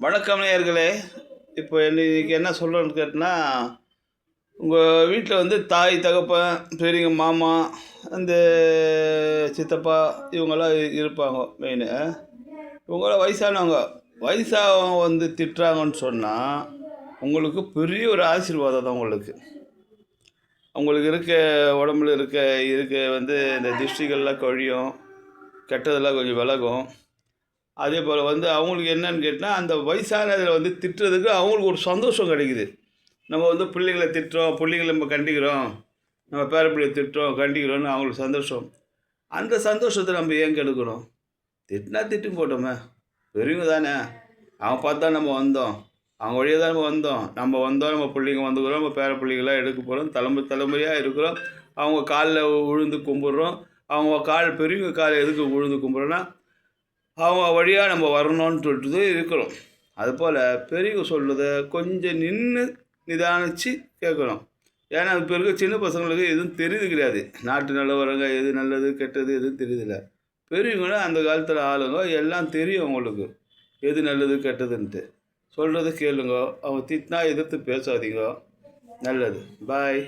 வணக்கம் நேயர்களே. இப்போ இன்றைக்கி என்ன சொல்கிறேன்னு கேட்டால், உங்கள் வீட்டில் வந்து தாய், தகப்பன், பெரியவங்க, மாமா, அந்த சித்தப்பா இவங்கெல்லாம் இருப்பாங்க மெயினு. இவங்களாம் வயசானவங்க. வயசானவங்க வந்து திட்டுறாங்கன்னு சொன்னால், உங்களுக்கு பெரிய ஒரு ஆசீர்வாதம் தான் உங்களுக்கு. அவங்களுக்கு உடம்புல இருக்க வந்து இந்த திஷ்டிகள்லாம் கழியும், கெட்டதெல்லாம் கொஞ்சம் விலகும். அதே போல் வந்து அவங்களுக்கு என்னன்னு கேட்டால், அந்த வயசானதில் வந்து திட்டுறதுக்கு அவங்களுக்கு ஒரு சந்தோஷம் கிடைக்குது. நம்ம வந்து பிள்ளைங்களை திட்டுறோம், பிள்ளைங்களை நம்ம கண்டிக்கிறோம், நம்ம பேரப்பிள்ளையை திட்டுறோம், கண்டிக்கிறோன்னு அவங்களுக்கு சந்தோஷம். அந்த சந்தோஷத்தை நம்ம ஏன் கெடுக்கணும்? திட்டினா திட்டு போட்டோமே, பெரியவங்க தானே, அவங்க பார்த்து தான் நம்ம வந்தோம், அவங்க வழியாக தான் நம்ம வந்தோம். நம்ம பிள்ளைங்க வந்துக்கிறோம், நம்ம பேர பிள்ளைங்களாம் எடுக்க போகிறோம், தலைமுறையாக இருக்கிறோம். அவங்க காலில் விழுந்து கும்பிட்றோம். அவங்க பெரியவங்க காலை எதுக்கு விழுந்து கும்பிட்றோன்னா, அவங்க வழியாக நம்ம வரணும்னு சொல்லிட்டு இருக்கிறோம். அதுபோல் பெரியவங்க சொல்கிறத கொஞ்சம் நிதானித்து கேட்கணும். ஏன்னா இப்போ இருக்க சின்ன பசங்களுக்கு எதுவும் தெரியுது கிடையாது. நாட்டு நிலவரங்க எது நல்லது கெட்டது எதுவும் தெரியுதில்ல. பெரியவங்கன்னா அந்த காலத்தில் ஆளுங்க எல்லாம் தெரியும் அவங்களுக்கு, எது நல்லது கெட்டதுன்ட்டு. சொல்கிறத கேளுங்க. அவங்க திட்டினா எதிர்த்து பேசாதீங்க. நல்லது. பாய்.